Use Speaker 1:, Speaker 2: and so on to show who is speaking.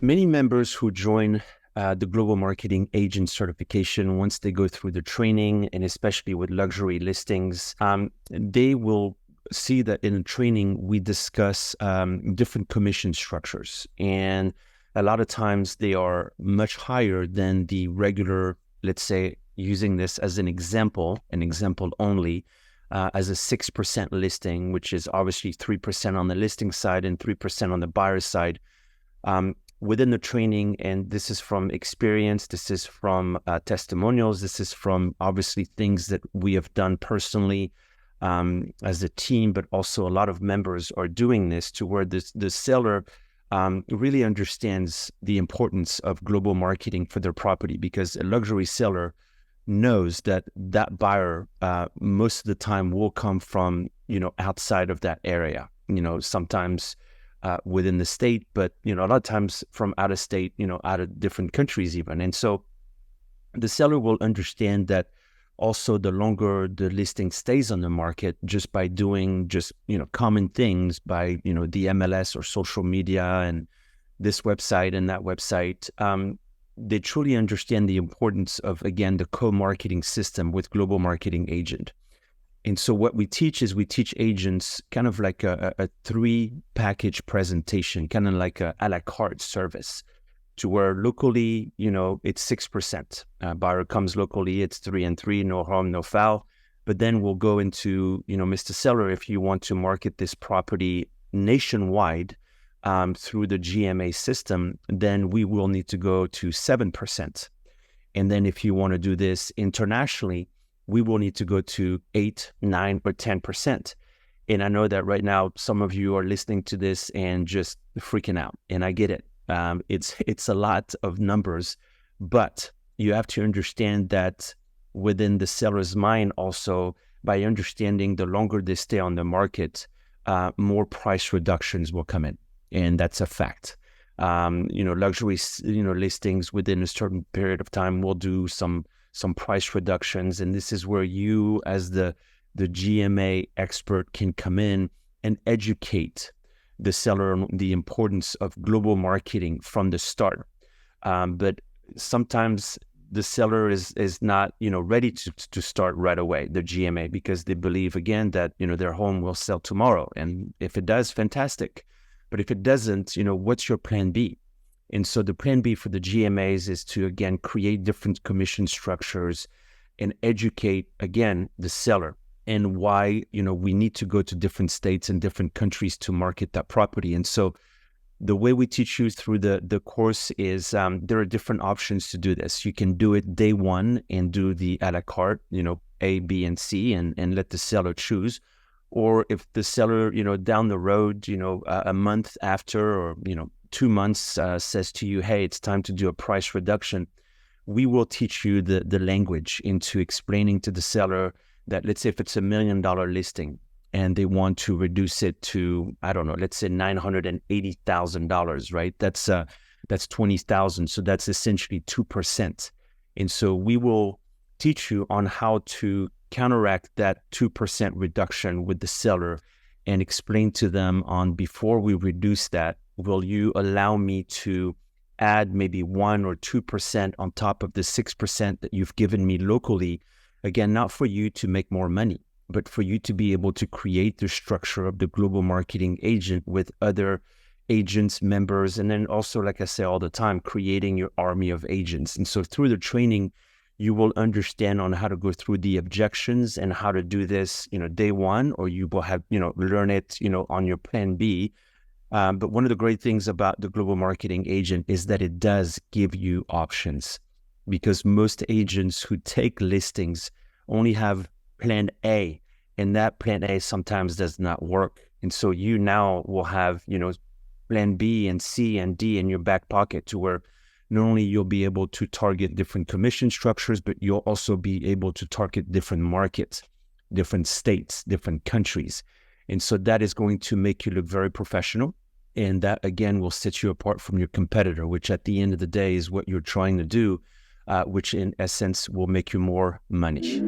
Speaker 1: Many members who join the Global Marketing Agent certification, once they go through the training, and especially with luxury listings, they will see that in the training, we discuss different commission structures. And a lot of times they are much higher than the regular, let's say, using this as an example only, as a 6% listing, which is obviously 3% on the listing side and 3% on the buyer side. Within the training, and this is from experience, this is from testimonials, this is from obviously things that we have done personally as a team, but also a lot of members are doing this to where the seller really understands the importance of global marketing for their property, because a luxury seller knows that that buyer most of the time will come from, outside of that area, sometimes within the state, but, a lot of times from out of state, out of different countries even. And so the seller will understand that also the longer the listing stays on the market, just by doing common things by, the MLS or social media and this website and that website, they truly understand the importance of, again, the co-marketing system with Global Marketing Agent. And so what we teach agents kind of like a 3-package presentation, kind of like a la carte service, to where locally, it's 6%. Buyer comes locally, it's 3 and 3, no harm, no foul. But then we'll go into, Mr. Seller, if you want to market this property nationwide through the GMA system, then we will need to go to 7%. And then if you want to do this internationally, we will need to go to 8, 9, or 10%. And I know that right now, some of you are listening to this and just freaking out, and I get it. It's a lot of numbers, but you have to understand that within the seller's mind also, by understanding the longer they stay on the market, more price reductions will come in. And that's a fact. Luxury, listings within a certain period of time will do some price reductions. And this is where you, as the GMA expert, can come in and educate the seller on the importance of global marketing from the start. But sometimes the seller is not, ready to start right away, the GMA, because they believe, again, that, their home will sell tomorrow. And if it does, fantastic. But if it doesn't, what's your plan B? And so the plan B for the GMAs is to, again, create different commission structures and educate, again, the seller and why, we need to go to different states and different countries to market that property. And so the way we teach you through the course is there are different options to do this. You can do it day one and do the a la carte, A, B, and C, and let the seller choose. Or if the seller, down the road, a month after, or, 2 months says to you, hey, it's time to do a price reduction, we will teach you the language into explaining to the seller that, let's say if it's $1 million listing and they want to reduce it to, I don't know, let's say $980,000, right? That's $20,000. So that's essentially 2%. And so we will teach you on how to counteract that 2% reduction with the seller and explain to them on, before we reduce that, will you allow me to add maybe 1 or 2% on top of the 6% that you've given me locally? Again, not for you to make more money, but for you to be able to create the structure of the Global Marketing Agent with other agents, members, and then also, like I say all the time, creating your army of agents. And so through the training, you will understand on how to go through the objections and how to do this, day one, or you will have, learn it, on your plan B. But one of the great things about the Global Marketing Agent is that it does give you options, because most agents who take listings only have plan A, and that plan A sometimes does not work. And so you now will have, plan B and C and D in your back pocket, to where not only you'll be able to target different commission structures, but you'll also be able to target different markets, different states, different countries. And so that is going to make you look very professional. And that, again, will set you apart from your competitor, which at the end of the day is what you're trying to do, which in essence will make you more money.